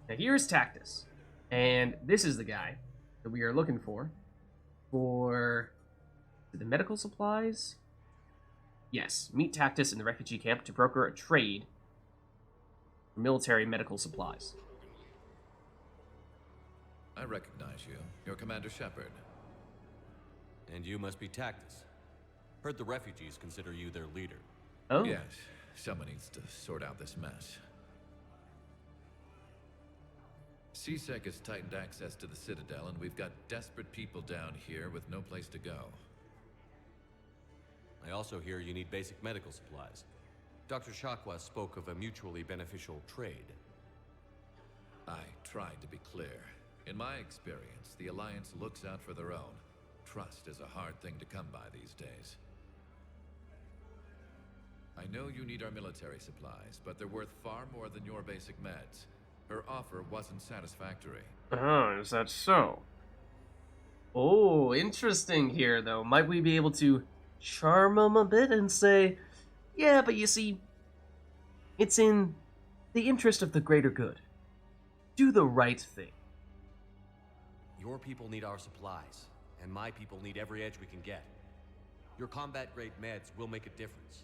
Now here's Tactus, and this is the guy that we are looking for the medical supplies. Yes, meet Tactus in the refugee camp to broker a trade for military medical supplies. I recognize you. You're Commander Shepard. And you must be Tactus. Heard the refugees consider you their leader. Oh. Yes, someone needs to sort out this mess. CSEC has tightened access to the Citadel, and we've got desperate people down here with no place to go. I also hear you need basic medical supplies. Dr. Shakwa spoke of a mutually beneficial trade. I tried to be clear. In my experience, the Alliance looks out for their own. Trust is a hard thing to come by these days. I know you need our military supplies, but they're worth far more than your basic meds. Her offer wasn't satisfactory. Oh, is that so? Oh, interesting here, though. Might we be able to charm him a bit and say, yeah, but you see, it's in the interest of the greater good. Do the right thing. Your people need our supplies, and my people need every edge we can get. Your combat-grade meds will make a difference,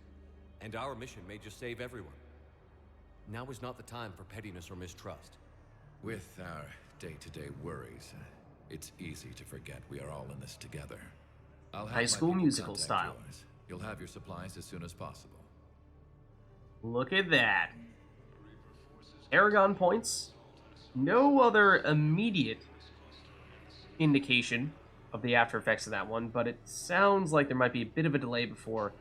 and our mission may just save everyone. Now is not the time for pettiness or mistrust. With our day-to-day worries, it's easy to forget we are all in this together. I'll have High School my people Musical contact style. yours. You'll have your supplies as soon as possible. Look at that. Aragon points. No other immediate indication of the after effects of that one, but it sounds like there might be a bit of a delay before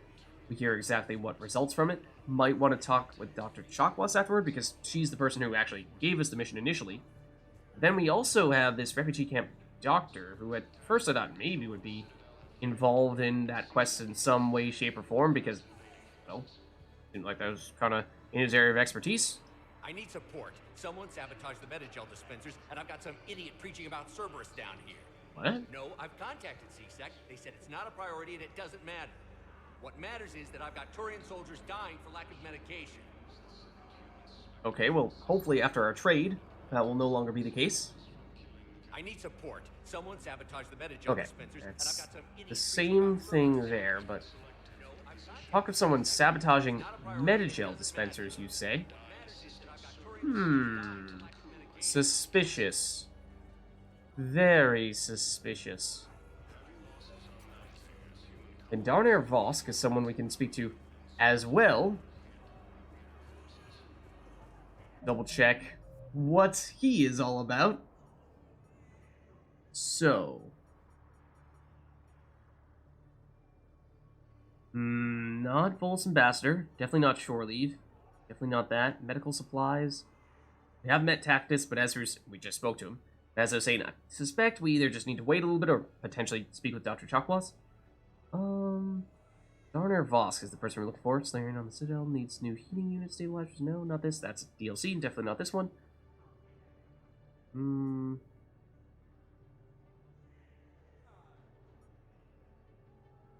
we hear exactly what results from it. Might want to talk with Dr. Chakwas afterward, because she's the person who actually gave us the mission initially. Then we also have this refugee camp doctor, who at first I thought maybe would be involved in that quest in some way, shape, or form, because, well, seemed like that was kind of in his area of expertise. I need support. Someone sabotaged the Metagel dispensers, and I've got some idiot preaching about Cerberus down here. What? No, I've contacted CSEC. They said it's not a priority and it doesn't matter. What matters is that I've got Turian soldiers dying for lack of medication. Okay, well, hopefully after our trade, that will no longer be the case. I need support. Someone sabotaged the Metagel Okay, dispensers, and I've that's got some idiot the preaching same about thing Cerberus. there, but No, I've contacted talk of someone sabotaging Metagel dispensers, you say? Suspicious. Very suspicious. And Darnair Vosk is someone we can speak to as well. Double check what he is all about. So. Not Volus Ambassador. Definitely not Shore Leave. Definitely not that. Medical supplies. We have met Tactus, but as we just spoke to him. As I was saying, I suspect we either just need to wait a little bit or potentially speak with Dr. Chakwas. Darnair Vosk is the person we're looking for. Slayering on the Citadel needs new heating unit stabilizers. No, not this. That's DLC. Definitely not this one.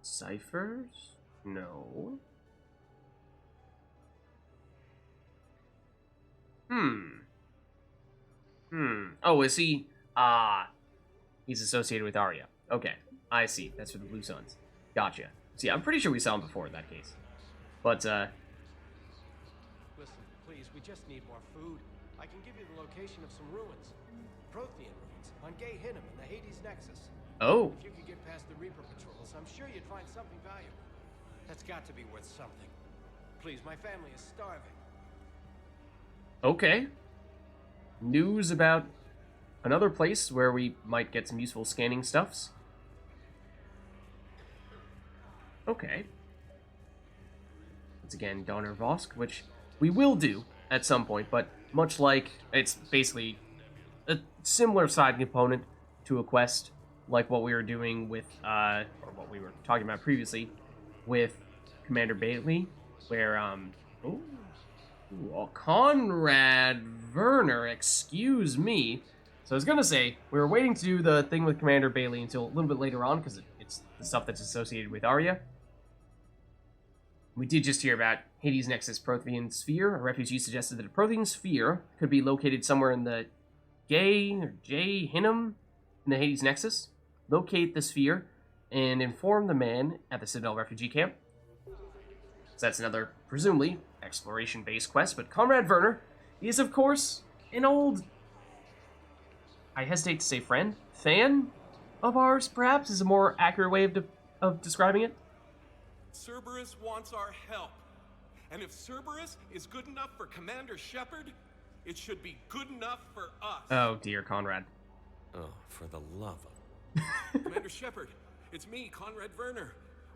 Ciphers? No. Oh, is he? He's associated with Arya. Okay, I see. That's for the Blue Suns. Gotcha. See, I'm pretty sure we saw him before in that case. But, Listen, please, we just need more food. I can give you the location of some ruins. Prothean ruins on Gay Hinnom in the Hades Nexus. oh, If you could get past the Reaper patrols, I'm sure you'd find something valuable. That's got to be worth something. Please, my family is starving. okay. News about another place where we might get some useful scanning stuffs. Okay. Once again, Donner Vosk, which we will do at some point, but much like it's basically a similar side component to a quest, like what we were doing with, or what we were talking about previously with Commander Bailey, where, Conrad Verner, excuse me. So I was gonna say, we were waiting to do the thing with Commander Bailey until a little bit later on, because it's the stuff that's associated with Arya. We did just hear about Hades' Nexus Prothean Sphere. A refugee suggested that a Prothean Sphere could be located somewhere in the J Hinnom in the Hades Nexus. Locate the sphere and inform the man at the Citadel refugee camp. So that's another, presumably, exploration-based quest, but Conrad Verner is, of course, an old, I hesitate to say friend, fan of ours, perhaps, is a more accurate way of describing it. Cerberus wants our help. And if Cerberus is good enough for Commander Shepard, it should be good enough for us. Oh, dear, Conrad. Oh, for the love of... Commander Shepard, it's me, Conrad Verner.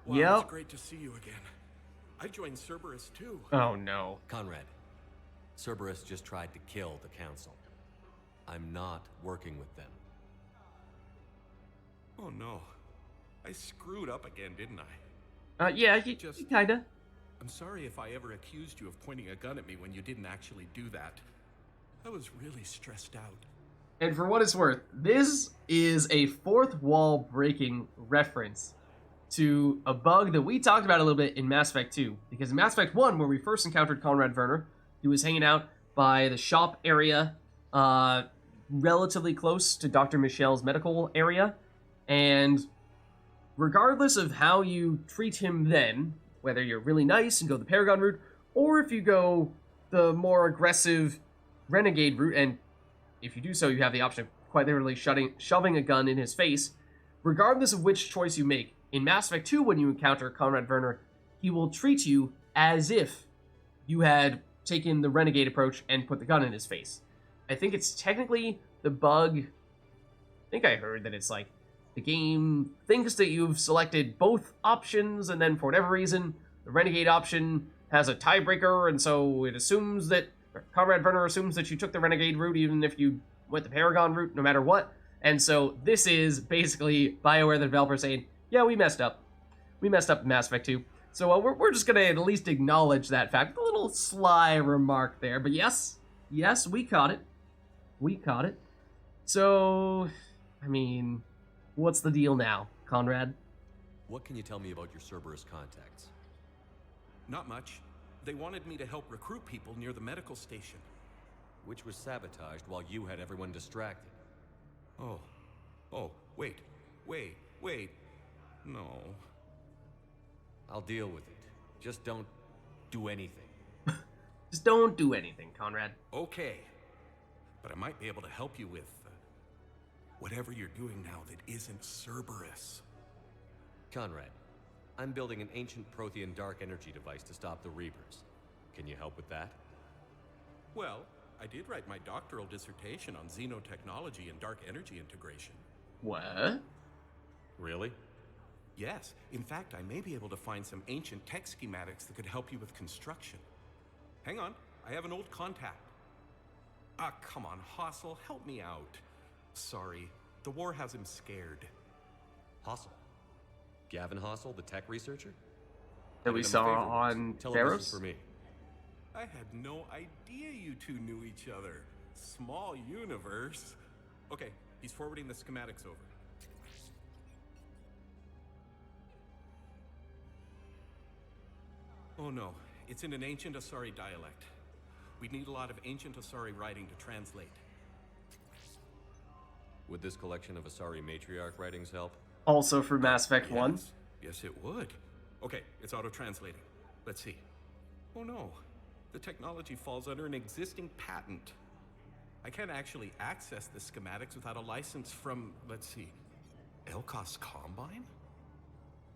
Wow, Yep. It's great to see you again. I joined Cerberus too. Oh, no. Conrad, Cerberus just tried to kill the Council. I'm not working with them. Oh no. I screwed up again, didn't I? Yeah, you kinda. I'm sorry if I ever accused you of pointing a gun at me when you didn't actually do that. I was really stressed out. And for what it's worth, this is a fourth wall breaking reference to a bug that we talked about a little bit in Mass Effect 2. Because in Mass Effect 1, where we first encountered Conrad Verner, he was hanging out by the shop area, relatively close to Dr. Michelle's medical area. And regardless of how you treat him then, whether you're really nice and go the Paragon route, or if you go the more aggressive Renegade route, and if you do so, you have the option of quite literally shoving a gun in his face. Regardless of which choice you make, in Mass Effect 2, when you encounter Conrad Verner, he will treat you as if you had taken the Renegade approach and put the gun in his face. I think it's technically the bug... I think I heard that it's like, the game thinks that you've selected both options, and then for whatever reason, the Renegade option has a tiebreaker, and so it assumes that... Conrad Verner assumes that you took the Renegade route even if you went the Paragon route, no matter what. And so this is basically BioWare, the developer, saying, yeah, we messed up. We messed up in Mass Effect 2. So we're just going to at least acknowledge that fact. A little sly remark there. But yes, we caught it. We caught it. So, I mean, what's the deal now, Conrad? What can you tell me about your Cerberus contacts? Not much. They wanted me to help recruit people near the medical station. Which was sabotaged while you had everyone distracted. Oh, wait. No. I'll deal with it. Just don't do anything. Just don't do anything, Conrad. Okay. But I might be able to help you with whatever you're doing now that isn't Cerberus. Conrad, I'm building an ancient Prothean dark energy device to stop the Reapers. Can you help with that? Well, I did write my doctoral dissertation on xenotechnology and dark energy integration. What? Really? Yes. In fact, I may be able to find some ancient tech schematics that could help you with construction. Hang on. I have an old contact. Ah, come on, Hossel. Help me out. Sorry. The war has him scared. Hossel? Gavin Hossel, the tech researcher? That we Did him a saw favor once. on Tell him this is Theros? for me. I had no idea you two knew each other. Small universe. Okay, he's forwarding the schematics over. Oh no, it's in an ancient Asari dialect. We'd need a lot of ancient Asari writing to translate. Would this collection of Asari matriarch writings help? Also for Mass Effect 1? Yes, it would. Okay, it's auto-translating. Let's see. Oh no, the technology falls under an existing patent. I can't actually access the schematics without a license from, let's see, Elkos Combine?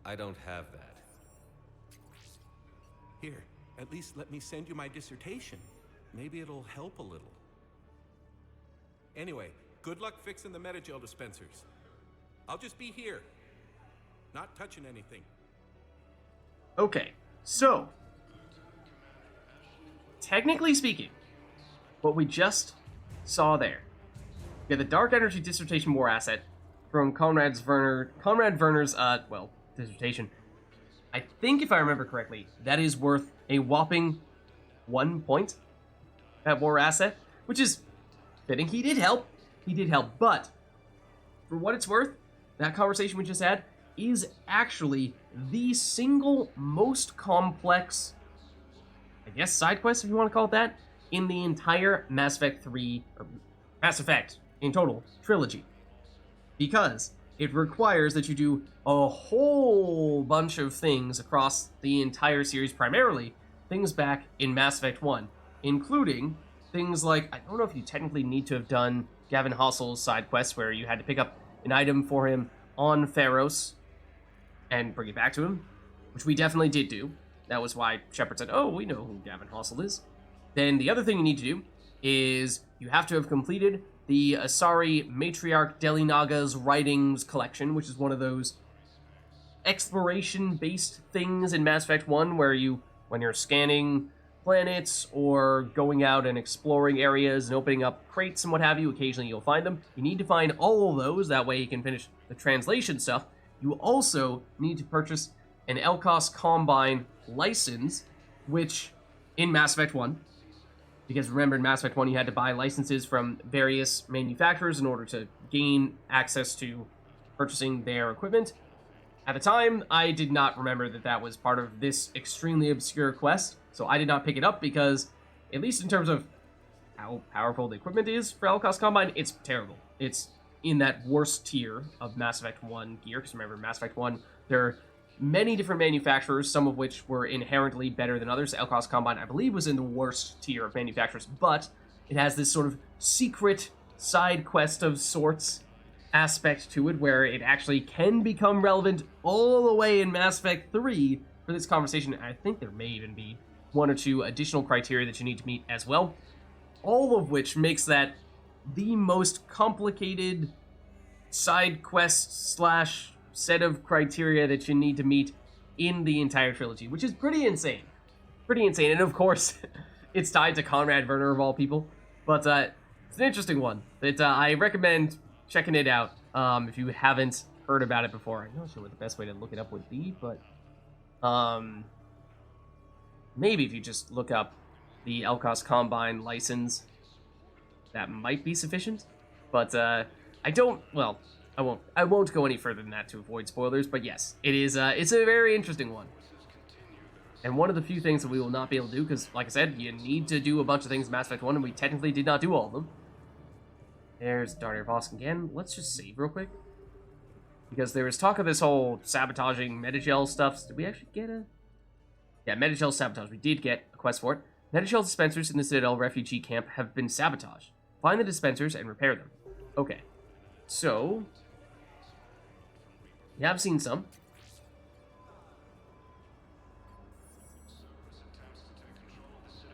I don't have that. Here, at least let me send you my dissertation. Maybe it'll help a little. Anyway, good luck fixing the metagel dispensers. I'll just be here. Not touching anything. Okay, so, technically speaking, what we just saw there, we had the Dark Energy Dissertation War asset from Conrad Verner's, dissertation. I think, if I remember correctly, that is worth a whopping 1 point, that war asset, which is fitting. He did help, but for what it's worth, that conversation we just had is actually the single most complex I guess, side quest, if you want to call it that, in the entire Mass Effect 3, or Mass Effect, in total, trilogy. Because it requires that you do a whole bunch of things across the entire series, primarily things back in Mass Effect 1, including things like, I don't know if you technically need to have done Gavin Hossel's side quest where you had to pick up an item for him on Pharos and bring it back to him, which we definitely did do. That was why Shepard said, oh, we know who Gavin Hossel is. Then the other thing you need to do is you have to have completed the Asari Matriarch Delinaga's Writings Collection, which is one of those exploration-based things in Mass Effect 1 where you, when you're scanning planets or going out and exploring areas and opening up crates and what have you, occasionally you'll find them. You need to find all of those, that way you can finish the translation stuff. You also need to purchase an Elkos Combine license, which in Mass Effect 1, because remember in Mass Effect 1 you had to buy licenses from various manufacturers in order to gain access to purchasing their equipment. At the time, I did not remember that that was part of this extremely obscure quest, so I did not pick it up because, at least in terms of how powerful the equipment is for Elkos Combine, it's terrible. It's in that worst tier of Mass Effect 1 gear, because remember, Mass Effect 1, there are many different manufacturers, some of which were inherently better than others. Elkos Combine, I believe, was in the worst tier of manufacturers, but it has this sort of secret side quest of sorts aspect to it where it actually can become relevant all the way in Mass Effect 3 for this conversation. I think there may even be one or two additional criteria that you need to meet as well, all of which makes that the most complicated side quest slash set of criteria that you need to meet in the entire trilogy, which is pretty insane. Pretty insane, and of course, it's tied to Conrad Verner of all people, but it's an interesting one that I recommend checking it out if you haven't heard about it before. I'm not sure what the best way to look it up would be, but maybe if you just look up the Elkos Combine license, that might be sufficient. But I won't go any further than that to avoid spoilers. But yes, it is. It's a very interesting one, and one of the few things that we will not be able to do because, like I said, you need to do a bunch of things in Mass Effect 1, and we technically did not do all of them. There's Darnay Vosk again. Let's just save real quick. Because there was talk of this whole sabotaging Metagel stuff. Did we actually get a... Yeah, Metagel sabotage. We did get a quest for it. Metagel dispensers in the Citadel refugee camp have been sabotaged. Find the dispensers and repair them. Okay. So... we have seen some.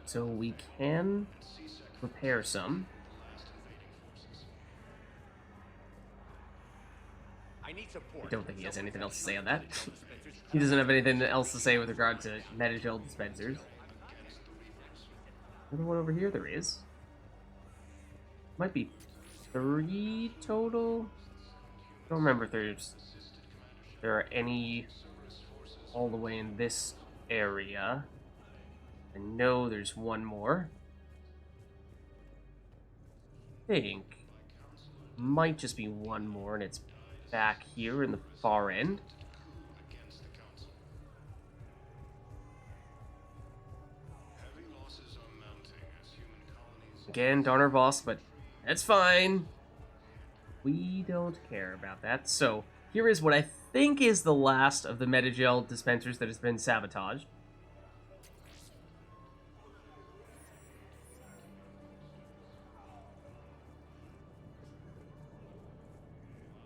So we can repair some. I don't think he has anything else to say on that. He doesn't have anything else to say with regard to Metagel dispensers. Another one over here? There is. Might be 3 total. I don't remember if there are any all the way in this area. I know there's one more. I think might just be one more, and it's back here in the far end. Again, Darnay Vosk, but that's fine. We don't care about that. So, here is what I think is the last of the Metagel dispensers that has been sabotaged.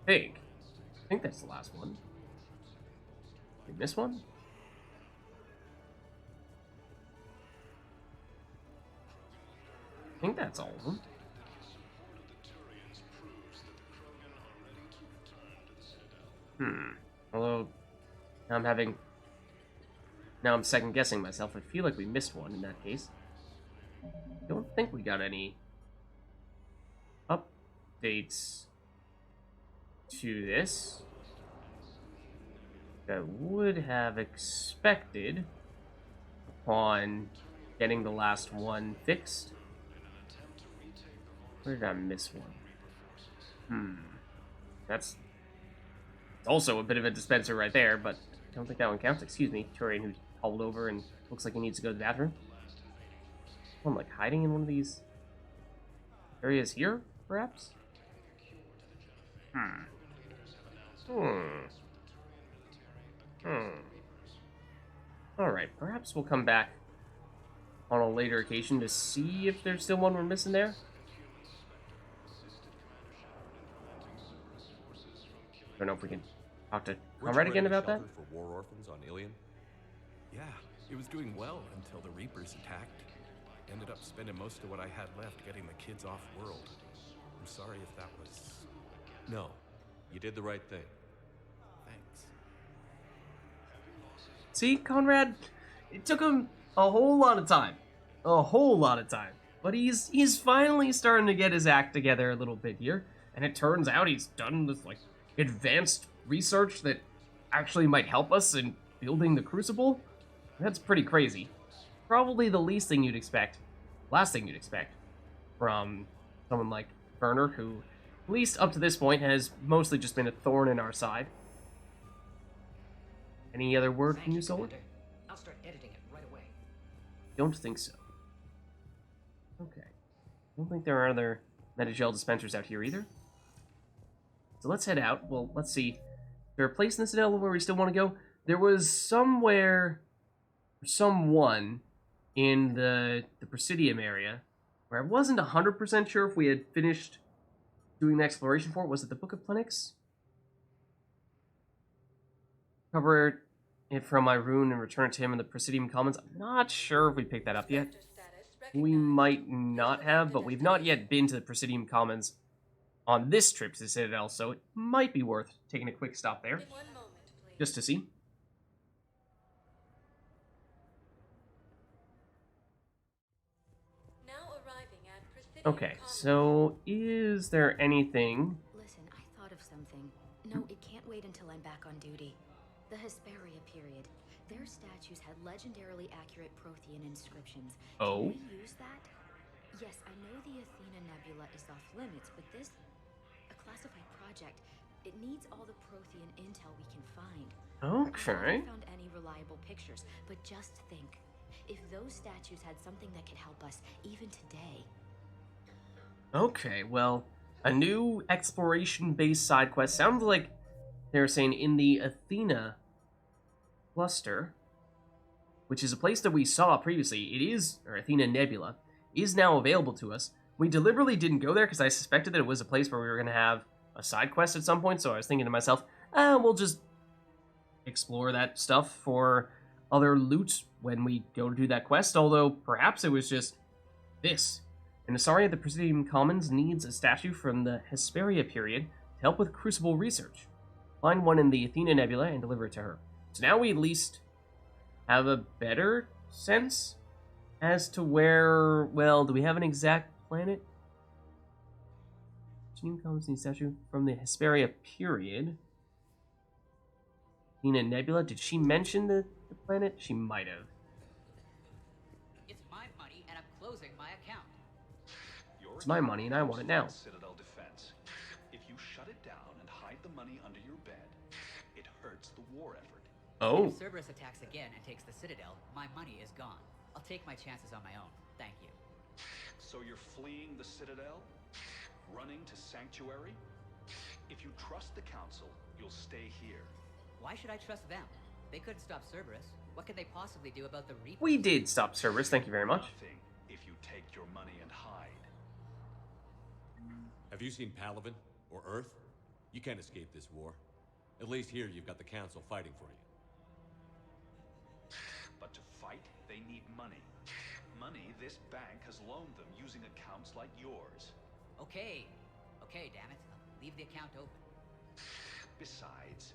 I think that's the last one. Did we miss one? I think that's all of them. Although, now I'm second guessing myself. I feel like we missed one in that case. Don't think we got any updates to this that would have expected upon getting the last one fixed. Where did I miss one? That's also a bit of a dispenser right there, but I don't think that one counts. Excuse me, Turian, who's hauled over and looks like he needs to go to the bathroom. I'm like hiding in one of these areas here, perhaps? Alright, perhaps we'll come back on a later occasion to see if there's still one we're missing there. I don't know if we can talk to Conrad again about that. For war orphans on Ilion? Yeah, it was doing well until the Reapers attacked. Ended up spending most of what I had left getting the kids off world. I'm sorry if that was... No, you did the right thing. Thanks. See, Conrad, it took him a whole lot of time. A whole lot of time. But he's finally starting to get his act together a little bit here. And it turns out he's done this, like, advanced research that actually might help us in building the Crucible. That's pretty crazy. Probably the least thing you'd expect. Last thing you'd expect from someone like Verner, who, at least up to this point, has mostly just been a thorn in our side. Any other word from you, Solar? I'll start editing it right away. Don't think so. Okay. Don't think there are other Metagel dispensers out here either. So let's head out. Well, let's see. Is there a place in the Citadel where we still want to go? There was somewhere, someone in the Presidium area where I wasn't 100% sure if we had finished doing the exploration for it. Was it the Book of Clinics? Cover it from my rune and return it to him in the Presidium Commons. I'm not sure if we picked that up yet. We might not have, but we've not yet been to the Presidium Commons on this trip to the Citadel, so it might be worth taking a quick stop there, just to see. Okay, so is there anything... Listen, I thought of something. No, it can't wait until I'm back on duty. The Hesperia period. Their statues had legendarily accurate Prothean inscriptions. Oh? Can we use that? Yes, I know the Athena Nebula is off limits, but this... a classified project. It needs all the Prothean intel we can find. Okay. I haven't found any reliable pictures, but just think. If those statues had something that could help us, even today... Okay, well, a new exploration-based side quest. Sounds like they're saying in the Athena cluster, which is a place that we saw previously. It is, or Athena Nebula, is now available to us. We deliberately didn't go there because I suspected that it was a place where we were going to have a side quest at some point, so I was thinking to myself, we'll just explore that stuff for other loot when we go to do that quest, although perhaps it was just this. And Asaria, the Presidium Commons, needs a statue from the Hesperia period to help with Crucible research. Find one in the Athena Nebula and deliver it to her. So now we at least have a better sense as to where, well, do we have an exact planet? Presidium Commons needs a statue from the Hesperia period. Athena Nebula, did she mention the planet? She might have. It's my money and I'm closing my account. It's my money and I want it now. Citadel defense. If you shut it down and hide the money under your bed, it hurts the war effort. Oh. If Cerberus attacks again and takes the Citadel, my money is gone. I'll take my chances on my own. Thank you. So you're fleeing the Citadel? Running to Sanctuary? If you trust the Council, you'll stay here. Why should I trust them? They couldn't stop Cerberus. What could they possibly do about the Reapers? We did stop Cerberus, thank you very much. Nothing if you take your money and hide. Have you seen Palaven or Earth? You can't escape this war. At least here you've got the Council fighting for you. But to fight, they need money. Money this bank has loaned them using accounts like yours. Okay, damn it. Leave the account open. Besides,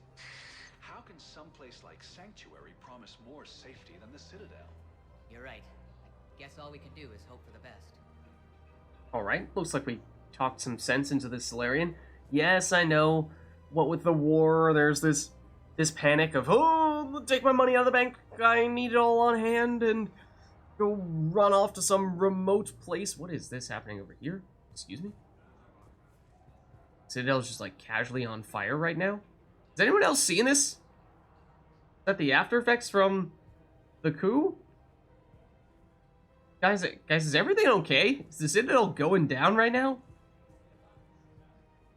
how can someplace like Sanctuary promise more safety than the Citadel? You're right. I guess all we can do is hope for the best. Alright, looks like we talked some sense into this Solarian. Yes, I know, what with the war, there's this panic of, oh, take my money out of the bank, I need it all on hand, and go run off to some remote place. What is this happening over here? Excuse me? Citadel's just like casually on fire right now? Is anyone else seeing this? Is that the after effects from the coup? Guys, is everything okay? Is the Citadel going down right now?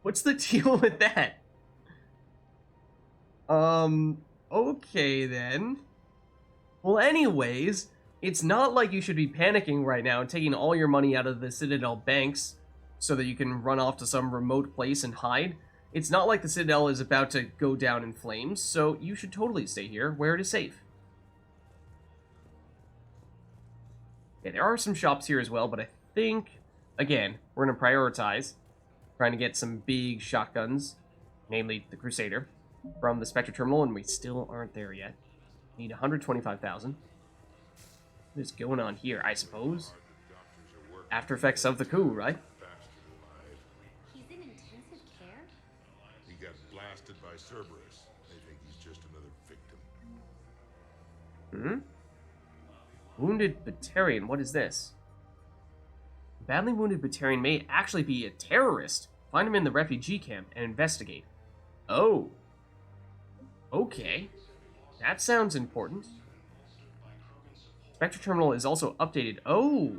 What's the deal with that? Okay then. Well, anyways, it's not like you should be panicking right now and taking all your money out of the Citadel banks so that you can run off to some remote place and hide. It's not like the Citadel is about to go down in flames, so you should totally stay here where it is safe. Okay, there are some shops here as well, but I think, again, we're going to prioritize trying to get some big shotguns, namely the Crusader, from the Spectre Terminal, and we still aren't there yet. Need 125,000. What is going on here, I suppose? After effects of the coup, right? He's in intensive care? He got blasted by Cerberus. They think he's just another victim. Wounded Batarian, what is this? Badly wounded Batarian may actually be a terrorist. Find him in the refugee camp and investigate. Oh. Okay. That sounds important. Spectre Terminal is also updated. Oh.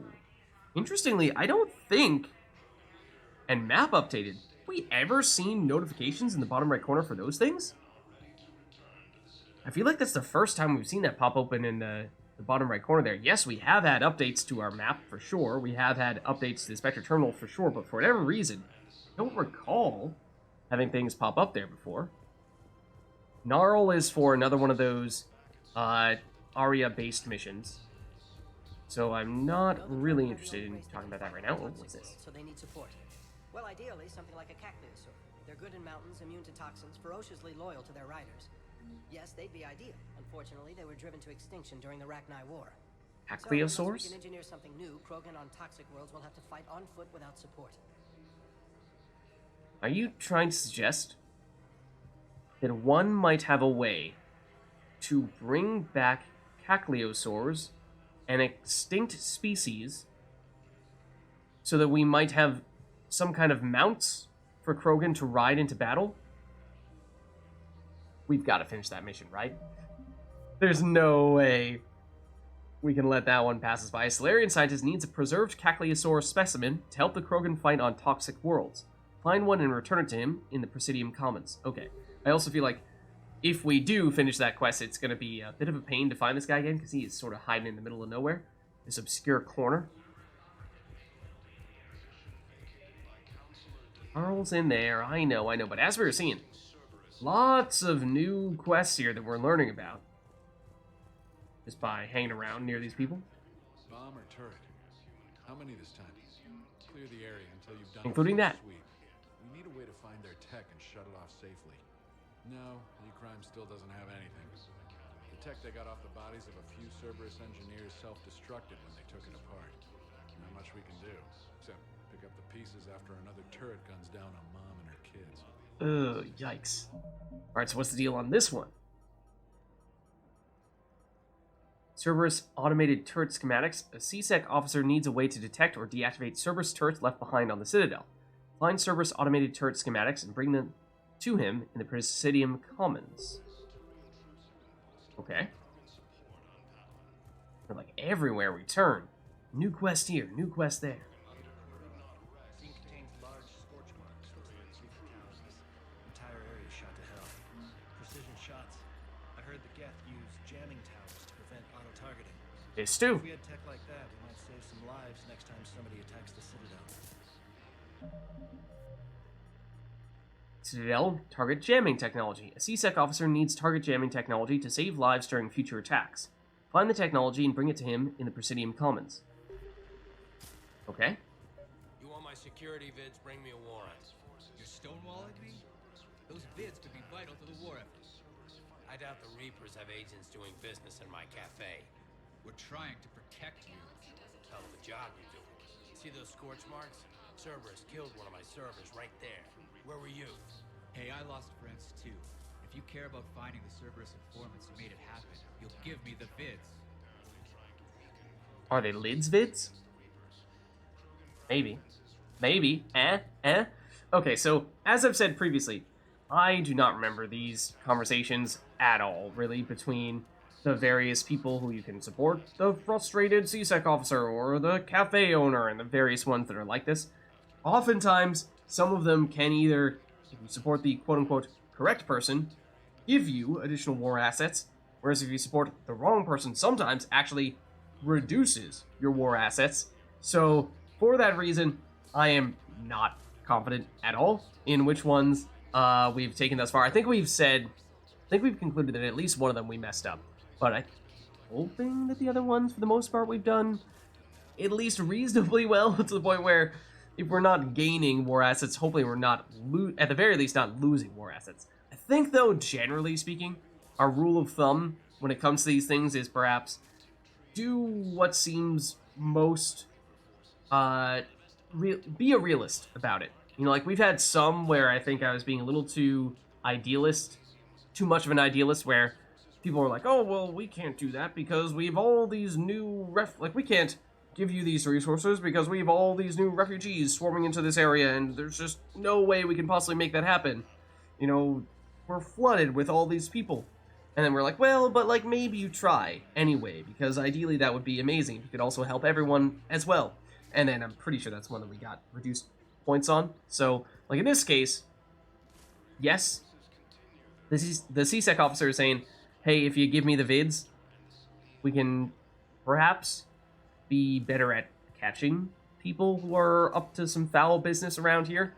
Interestingly, I don't think... And map updated. Have we ever seen notifications in the bottom right corner for those things? I feel like that's the first time we've seen that pop open in the bottom right corner there. Yes, we have had updates to our map for sure. We have had updates to the Spectre Terminal for sure, but for whatever reason, I don't recall having things pop up there before. Gnarl is for another one of those Aria-based missions. So I'm not really interested in talking about that right now. Oh, what's this? So they need support. Well, ideally, something like a cactusaur. They're good in mountains, immune to toxins, ferociously loyal to their riders. Yes, they'd be ideal. Unfortunately, they were driven to extinction during the Rachni War. Cactusaurs? So, unless we can engineer something new, Krogan on toxic worlds will have to fight on foot without support. Are you trying to suggest that one might have a way to bring back Cactusaurs, an extinct species, so that we might have some kind of mounts for Krogan to ride into battle? We've got to finish that mission, right? There's no way we can let that one pass us by. A Solarian scientist needs a preserved Cactusaur specimen to help the Krogan fight on toxic worlds. Find one and return it to him in the Presidium Commons. Okay. I also feel like if we do finish that quest, it's going to be a bit of a pain to find this guy again, because he is sort of hiding in the middle of nowhere. This obscure corner. Carl's in there, I know, but as we were seeing, lots of new quests here that we're learning about. Just by hanging around near these people. Bomb or turret? How many this time? Clear the area until you've done including that. Sweep. We need a way to find their tech and shut it off safely. No, E-Crime still doesn't have anything. The tech they got off the bodies of a few Cerberus engineers self-destructed when they took it apart. Not much we can do, except pick up the pieces after another turret guns down on Mom and her kids. Yikes. Alright, so what's the deal on this one? Cerberus automated turret schematics. A CSEC officer needs a way to detect or deactivate Cerberus turrets left behind on the Citadel. Find Cerberus automated turret schematics and bring them to him in the Presidium Commons. Okay. We're like everywhere we turn. New quest here, new quest there. Scene contains large scorch marks over the towers. Entire area shot to hell. Precision shots. I heard the Geth use jamming towers to prevent auto-targeting. Hey, Stu. If we had tech like that, we might save some lives next time somebody attacks the Citadel. Citadel, target jamming technology. A CSEC officer needs target jamming technology to save lives during future attacks. Find the technology and bring it to him in the Presidium Commons. Okay. You want my security, Vids? Bring me a warrant. You're stonewalling me? Those Vids could be vital to the war effort. I doubt the Reapers have agents doing business in my cafe. We're trying to protect you. Hell of a job you're doing. See those scorch marks? Cerberus killed one of my servers right there. Where were you? Hey, I lost friends too. If you care about finding the Cerberus informants who made it happen, you'll give me the Vids. Are they lids vids? Maybe. Maybe. Okay, so, as I've said previously, I do not remember these conversations at all, really, between the various people who you can support, the frustrated CSEC officer or the cafe owner and the various ones that are like this. Oftentimes, some of them can either, if you support the quote-unquote correct person, give you additional war assets, whereas if you support the wrong person, sometimes actually reduces your war assets. So, for that reason, I am not confident at all in which ones we've taken thus far. I think we've concluded that at least one of them we messed up. But I'm hoping that the other ones, for the most part, we've done at least reasonably well, to the point where if we're not gaining war assets, hopefully we're not, at the very least, not losing war assets. I think, though, generally speaking, our rule of thumb when it comes to these things is perhaps do what seems most, be a realist about it. You know, like, we've had some where I think I was being a little too much of an idealist, where people are like, oh, well, we can't do that because we have all these new we can't give you these resources because we have all these new refugees swarming into this area and there's just no way we can possibly make that happen. You know, we're flooded with all these people. And then we're like, well, but like maybe you try anyway, because ideally that would be amazing. You could also help everyone as well. And then I'm pretty sure that's one that we got reduced points on. So, like in this case, yes, the CSEC officer is saying, hey, if you give me the vids, we can perhaps be better at catching people who are up to some foul business around here.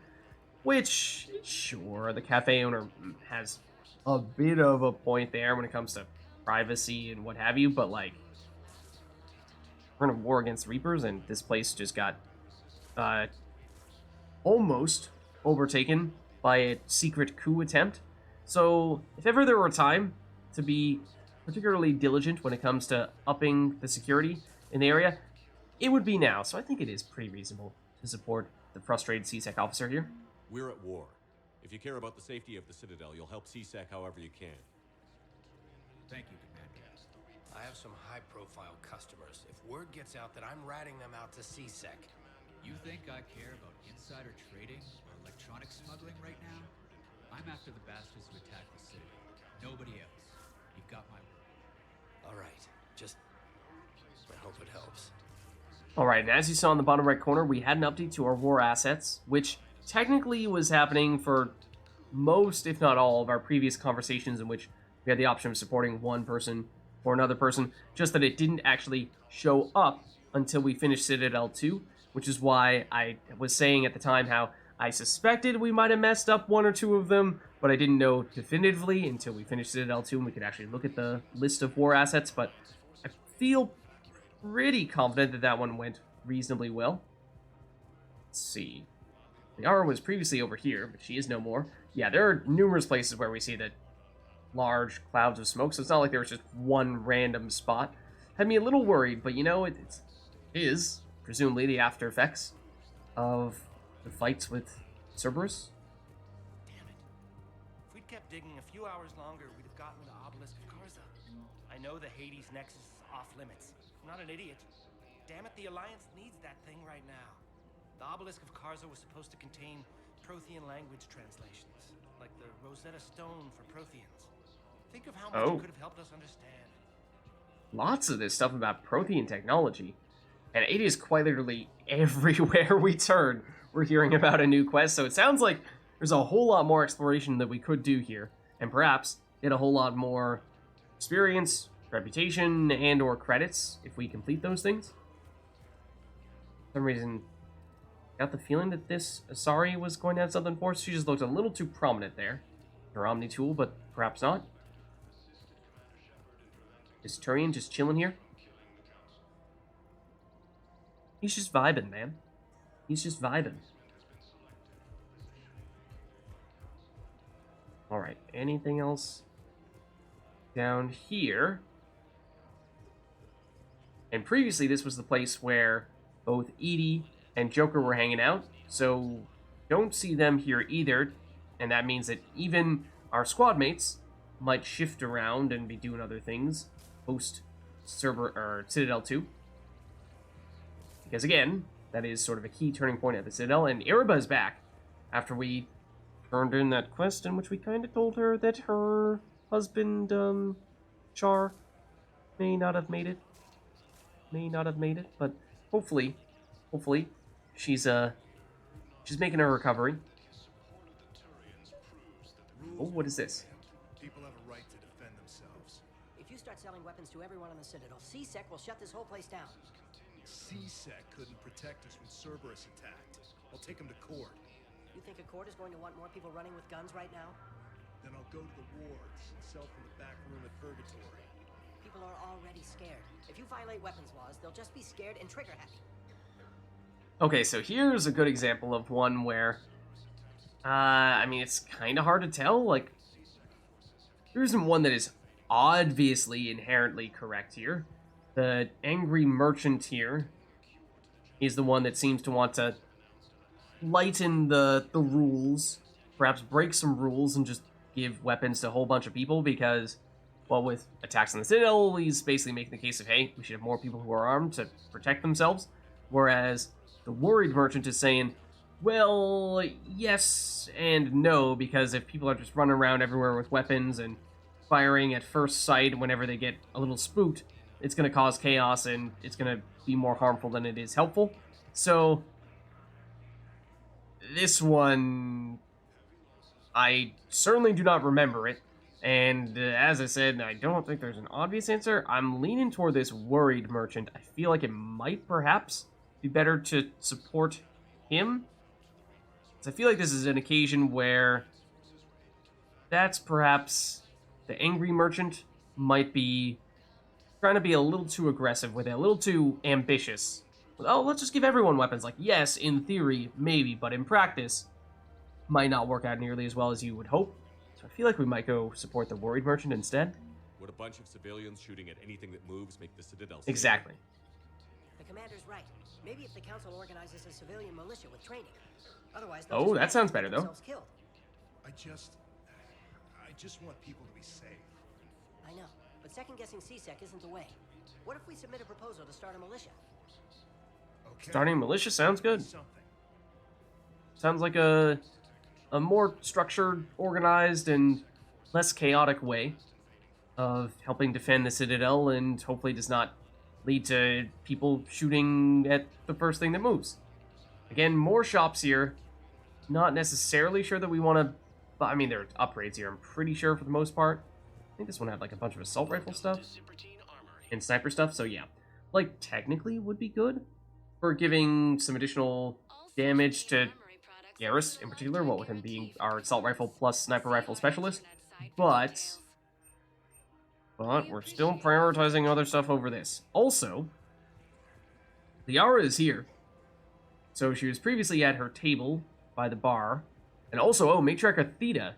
Which, sure, the cafe owner has a bit of a point there when it comes to privacy and what have you, but like, we're in a war against Reapers, and this place just got almost overtaken by a secret coup attempt. So, if ever there were a time to be particularly diligent when it comes to upping the security in the area, it would be now. So I think it is pretty reasonable to support the frustrated CSEC officer here. We're at war. If you care about the safety of the Citadel, you'll help CSEC however you can. Thank you, Commander. I have some high-profile customers. If word gets out that I'm ratting them out to CSEC. You think I care about insider trading or electronic smuggling right now? I'm after the bastards who attacked the Citadel. Nobody else. You've got my word. All right. Just... I hope it helps. Alright, and as you saw in the bottom right corner, we had an update to our war assets, which technically was happening for most, if not all, of our previous conversations in which we had the option of supporting one person or another person, just that it didn't actually show up until we finished Citadel 2, which is why I was saying at the time how I suspected we might have messed up one or two of them, but I didn't know definitively until we finished Citadel 2 and we could actually look at the list of war assets, but I feel pretty confident that that one went reasonably well. Let's see. Liara was previously over here, but she is no more. Yeah, there are numerous places where we see that large clouds of smoke, so it's not like there was just one random spot. Had me a little worried, but you know, it is presumably the after effects of the fights with Cerberus. Damn it. If we'd kept digging a few hours longer, we'd have gotten the obelisk of Karza. I know the Hades Nexus is off limits. I'm not an idiot. Damn it, the Alliance needs that thing right now. The obelisk of Karza was supposed to contain Prothean language translations, like the Rosetta Stone for Protheans. Think of how much it could have helped us understand. Lots of this stuff about Prothean technology. And it is quite literally everywhere we turn, we're hearing about a new quest, so it sounds like there's a whole lot more exploration that we could do here, and perhaps get a whole lot more experience, reputation, and or credits if we complete those things. For some reason, I got the feeling that this Asari was going to have something for us. She just looked a little too prominent there. Her Omni tool, but perhaps not. Is Turian just chilling here? He's just vibing, man. He's just vibing. Alright, anything else down here? And previously, this was the place where both Edie and Joker were hanging out, so don't see them here either, and that means that even our squad mates might shift around and be doing other things post Citadel 2. Because again, that is sort of a key turning point at the Citadel, and Iriba is back after we turned in that quest in which we kind of told her that her husband, Char, may not have made it. May not have made it, but hopefully, she's making her recovery. Oh, what is this? People have a right to defend themselves. If you start selling weapons to everyone on the Citadel, CSEC will shut this whole place down. CSEC couldn't protect us when Cerberus attacked. I'll take him to court. You think a court is going to want more people running with guns right now? Then I'll go to the wards and sell from the back room at Purgatory. People are already scared. If you violate weapons laws, they'll just be scared and trigger happy. Okay, so here's a good example of one where, I mean, it's kind of hard to tell. Like, there isn't one that is obviously inherently correct here. The angry merchant here is the one that seems to want to lighten the rules, perhaps break some rules and just give weapons to a whole bunch of people because, well, with attacks on the Citadel, he's basically making the case of, hey, we should have more people who are armed to protect themselves, whereas the worried merchant is saying, well, yes and no, because if people are just running around everywhere with weapons and firing at first sight whenever they get a little spooked, it's going to cause chaos and it's going to be more harmful than it is helpful. So, this one, I certainly do not remember it. And as I said, I don't think there's an obvious answer. I'm leaning toward this worried merchant. I feel like it might perhaps be better to support him. So I feel like this is an occasion where that's perhaps the angry merchant might be trying to be a little too aggressive with it, a little too ambitious. Oh, let's just give everyone weapons. Like, yes, in theory, maybe, but in practice, might not work out nearly as well as you would hope. So I feel like we might go support the worried merchant instead. Would a bunch of civilians shooting at anything that moves make the Citadel safe? Exactly. The commander's right. Maybe if the council organizes a civilian militia with training. Otherwise, Oh, that sounds better, though. Killed. I just want people to be safe. I know, but second-guessing CSEC isn't the way. What if we submit a proposal to start a militia? Okay. Starting a militia sounds good. Something. Sounds like a more structured, organized, and less chaotic way of helping defend the Citadel, and hopefully does not lead to people shooting at the first thing that moves. Again, more shops here. Not necessarily sure that we want to... But I mean, there are upgrades here, I'm pretty sure, for the most part. I think this one had, like, a bunch of assault rifle stuff. And sniper stuff, so yeah. Like, technically would be good for giving some additional damage to Garrus, in particular, what with him being our assault rifle plus sniper rifle specialist. But we're still prioritizing other stuff over this. Also, Liara is here. So she was previously at her table by the bar. And also, oh, Matriarch Athena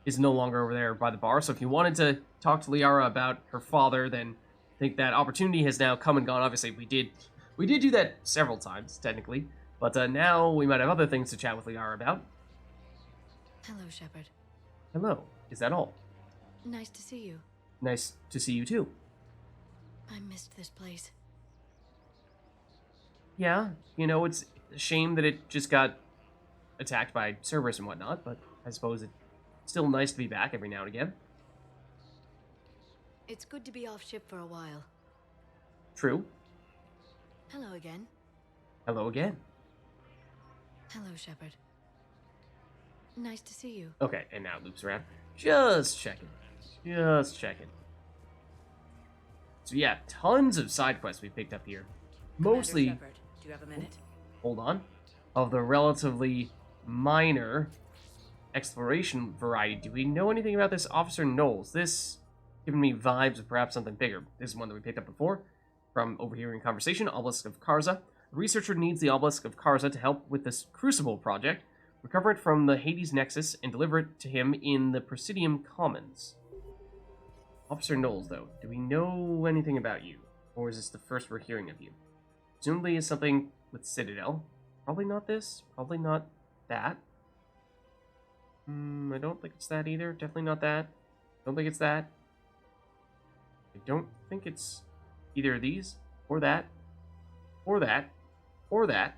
is no longer over there by the bar. So if you wanted to talk to Liara about her father, then I think that opportunity has now come and gone. Obviously, we did do that several times, technically. But now we might have other things to chat with Liara about. Hello, Shepard. Hello. Is that all? Nice to see you. Nice to see you, too. I missed this place. Yeah, you know, it's a shame that it just got attacked by Cerberus and whatnot, but I suppose it's still nice to be back every now and again. It's good to be off ship for a while. True. Hello again. Hello again. Hello, Shepard. Nice to see you. Okay, and now it loops around. Just checking. Just checking. So yeah, tons of side quests we picked up here. Mostly... Commander Shepard, do you have a minute? Hold on. Of the relatively minor exploration variety. Do we know anything about this Officer Knowles? This giving me vibes of perhaps something bigger. This is one that we picked up before from overhearing conversation. Obelisk of Karza. A researcher needs the Obelisk of Karza to help with this Crucible project. Recover it from the Hades Nexus and deliver it to him in the Presidium Commons. Officer Knowles, though, do we know anything about you? Or is this the first we're hearing of you? Presumably it's something with Citadel. Probably not this. Probably not that. I don't think it's that either. Definitely not that. Don't think it's that. I don't think it's either of these, or that, or that, or that.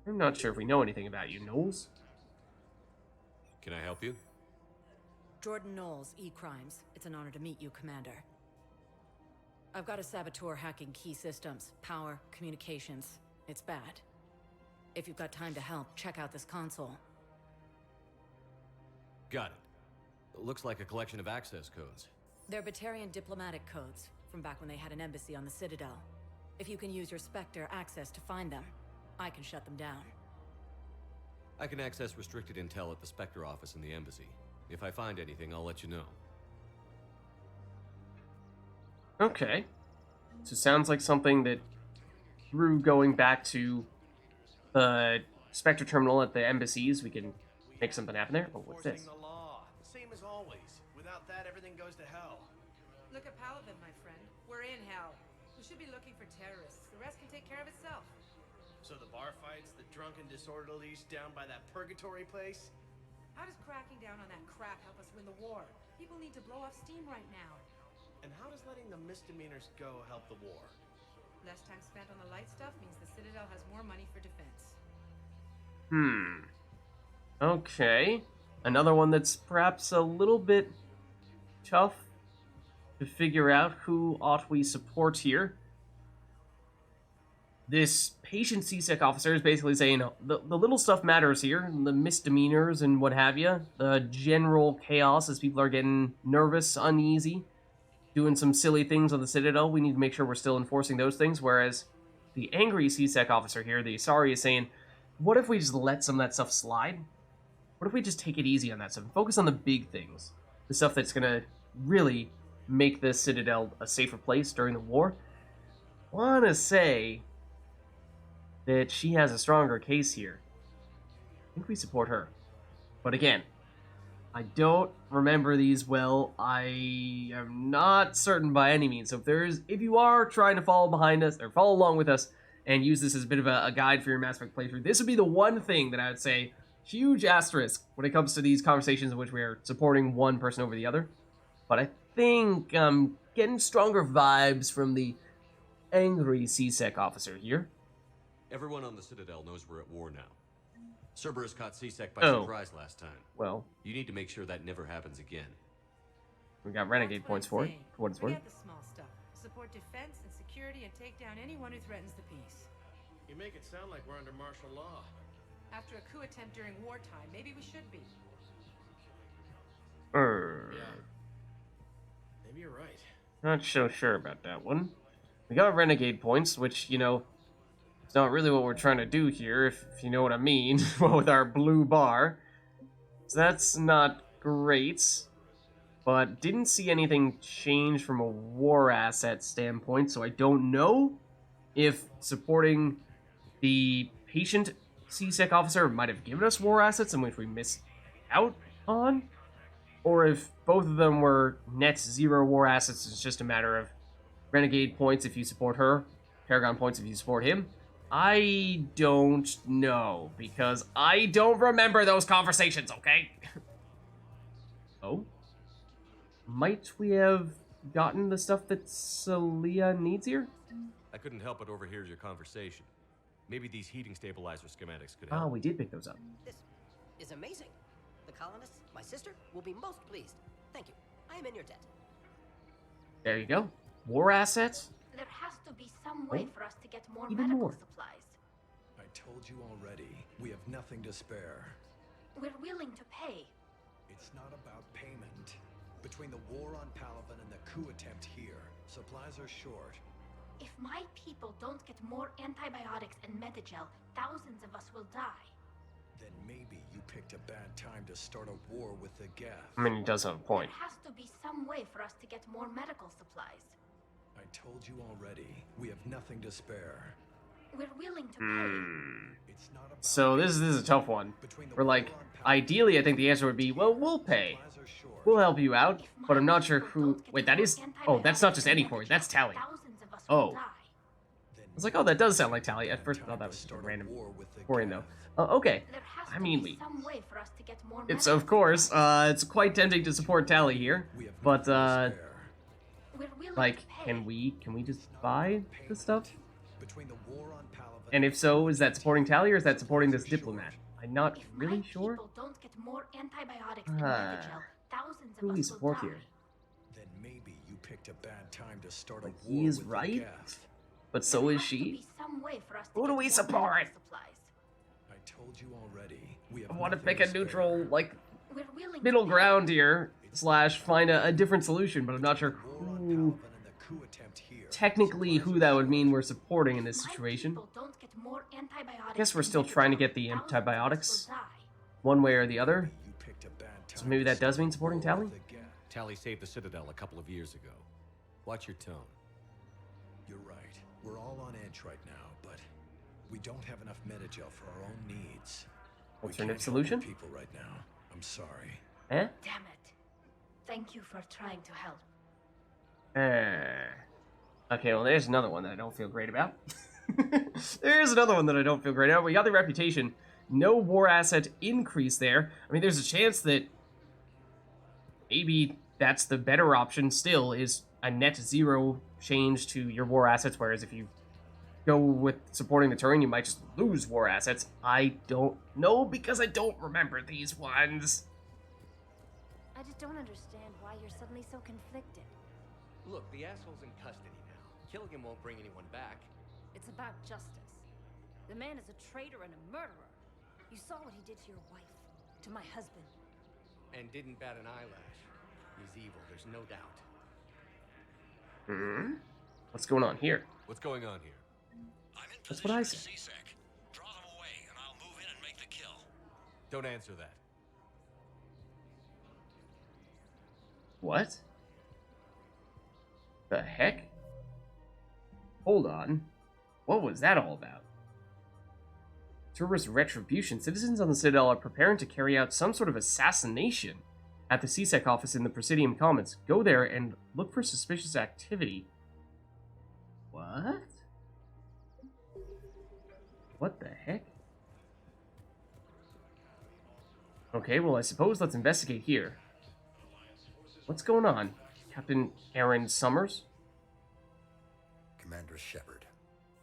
I'm not sure if we know anything about you, Knowles. Can I help you? Jordan Knowles, E-Crimes. It's an honor to meet you, Commander. I've got a saboteur hacking key systems, power, communications. It's bad. If you've got time to help, check out this console. Got it. Looks like a collection of access codes. They're Batarian diplomatic codes, from back when they had an embassy on the Citadel. If you can use your Spectre access to find them, I can shut them down. I can access restricted intel at the Spectre office in the embassy. If I find anything, I'll let you know. Okay. So sounds like something that through going back to the Spectre terminal at the embassies, we can make something happen there. Oh, what's this? The law, the same as always. Without that, everything goes to hell. Look at Paladin, my friend. We're in hell. We should be looking for terrorists. The rest can take care of itself. So the bar fights, the drunken disorderlies down by that purgatory place? How does cracking down on that crap help us win the war? People need to blow off steam right now. And how does letting the misdemeanors go help the war? Less time spent on the light stuff means the Citadel has more money for defense. Okay. Another one that's perhaps a little bit tough to figure out who ought we support here. This patient CSEC officer is basically saying the little stuff matters here, the misdemeanors and what have you, the general chaos as people are getting nervous, uneasy, doing some silly things on the Citadel. We need to make sure we're still enforcing those things, whereas the angry CSEC officer here, the Asari, is saying, what if we just let some of that stuff slide? What if we just take it easy on that stuff and focus on the big things? The stuff that's going to really make the Citadel a safer place during the war? I want to say that she has a stronger case here. I think we support her. But again, I don't remember these well. I am not certain by any means. So if you are trying to follow behind us, or follow along with us, and use this as a bit of a guide for your Mass Effect playthrough, this would be the one thing that I would say, huge asterisk, when it comes to these conversations in which we are supporting one person over the other. But I think I'm getting stronger vibes from the angry CSEC officer here. Everyone on the Citadel knows we're at war now. Cerberus caught CSEC by surprise last time. Well, you need to make sure that never happens again. We got renegade points for it, for what it's worth. Forget the small stuff. Support defense and security and take down anyone who threatens the peace. You make it sound like we're under martial law. After a coup attempt during wartime, maybe we should be. Yeah. Maybe you're right. Not so sure about that one. We got renegade points, which, you know, it's not really what we're trying to do here, if you know what I mean, with our blue bar. So that's not great, but didn't see anything change from a war asset standpoint, so I don't know if supporting the patient CSEC officer might have given us war assets in which we missed out on, or if both of them were net 0 war assets. It's just a matter of renegade points if you support her, Paragon points if you support him. I don't know, because I don't remember those conversations, okay? Oh? Might we have gotten the stuff that Celia needs here? I couldn't help but overhear your conversation. Maybe these heating stabilizer schematics could help. Oh, we did pick those up. This is amazing. The colonists, my sister, will be most pleased. Thank you. I am in your debt. There you go. War assets? There has to be some way for us to get more Even medical more. supplies. I told you already, we have nothing to spare. We're willing to pay. It's not about payment. Between the war on Palaven and the coup attempt here, supplies are short. If my people don't get more antibiotics and Medigel, thousands of us will die. Then maybe you picked a bad time to start a war with the Geth. I mean, he does have a point. There has to be some way for us to get more medical supplies. I told you already, we have nothing to spare. We're willing to pay. It's not about So this is a tough one. We're like, ideally, I think the answer would be, well, we'll pay. We'll help you out, but I'm not sure who... Wait, that is... Oh, that's not just any quarry, that's Tally. Oh. I was like, oh, that does sound like Tally. At first I thought that was just a random quarry, though. Okay. I mean, it's, of course, it's quite tempting to support Tally here, but, like, can we just buy the stuff? Between the war on Palaven And if so, is that supporting Tally or is that supporting this diplomat? I'm not really sure. Don't get more antibiotics Who do we support here? then maybe you picked a bad time to start a Like, war he is with the right, Geth. but so is she. Who do we support? I told you already. We have I want to nothing pick a spare. neutral, like, middle ground here, slash find a different solution, but I'm not sure who, technically who that would mean we're supporting in this situation. I guess we're still trying to get the antibiotics, one way or the other. So maybe that does mean supporting Tally? Tally saved the Citadel a couple of years ago. Watch your tone. You're right. We're all on edge right now, but we don't have enough metagel for our own needs. Alternative solution? People right now. I'm sorry. Eh? Damn it. Thank you for trying to help. Okay, well, there's another one that I don't feel great about. There's another one that I don't feel great about. We got the reputation. No war asset increase there. I mean, there's a chance that maybe that's the better option still, is a net zero change to your war assets, whereas if you go with supporting the Turian, you might just lose war assets. I don't know, because I don't remember these ones. I just don't understand why you're suddenly so conflicted. Look, the asshole's in custody now. Killing him won't bring anyone back. It's about justice. The man is a traitor and a murderer. You saw what he did to your wife, to my husband. And didn't bat an eyelash. He's evil, there's no doubt. What's going on here? What's going on here? That's what I said. Draw them away, and I'll move in and make the kill. Don't answer that. What? The heck? Hold on. What was that all about? Cerberus retribution. Citizens on the Citadel are preparing to carry out some sort of assassination at the CSEC office in the Presidium Commons. Go there and look for suspicious activity. What? What the heck? Okay, well, I suppose let's investigate here. What's going on? Captain Aaron Summers? Commander Shepard.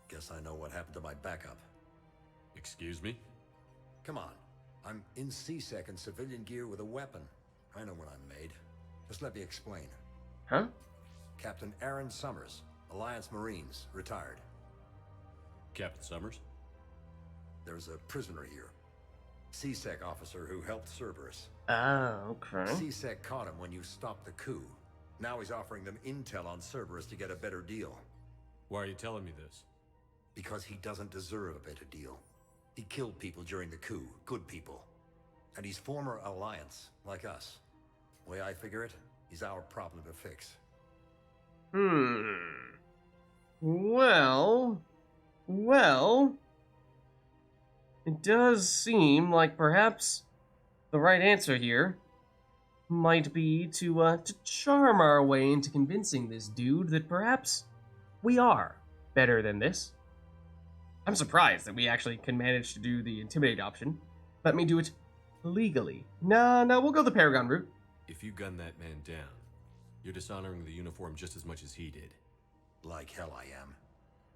Guess I know what happened to my backup. Excuse me? Come on. I'm in CSEC in civilian gear with a weapon. I know what I'm made. Just let me explain. Huh? Captain Aaron Summers, Alliance Marines, retired. Captain Summers? There's a prisoner here. CSEC officer who helped Cerberus. Ah, okay. CSEC caught him when you stopped the coup. Now he's offering them intel on Cerberus to get a better deal. Why are you telling me this? Because he doesn't deserve a better deal. He killed people during the coup, good people. And he's former Alliance, like us. The way I figure it, he's our problem to fix. Well... It does seem like perhaps the right answer here might be to charm our way into convincing this dude that perhaps we are better than this. I'm surprised that we actually can manage to do the intimidate option. Let me do it legally. No, we'll go the Paragon route. If you gun that man down, you're dishonoring the uniform just as much as he did. Like hell I am.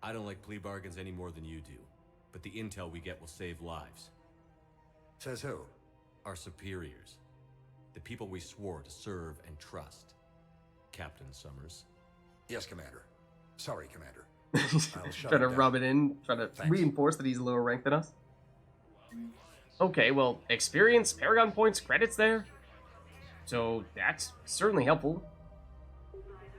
I don't like plea bargains any more than you do, but the intel we get will save lives. Says who? Our superiors. The people we swore to serve and trust. Captain Summers. Yes, Commander. Sorry, Commander. Trying to rub it in, trying to reinforce that he's lower ranked than us. Okay, well, experience, Paragon points, credits there. So that's certainly helpful.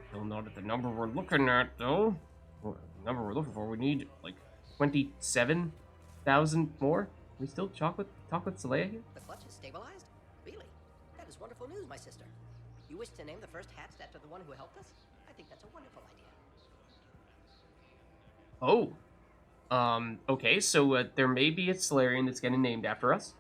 Still not at the number we're looking at, though. Well, the number we're looking for, we need like 27,000 more. We still talk with Saleya here? The clutch is stabilized? Really? That is wonderful news, my sister. You wish to name the first hatched after the one who helped us? I think that's a wonderful idea. Oh. Okay, so there may be a Solarian that's getting named after us.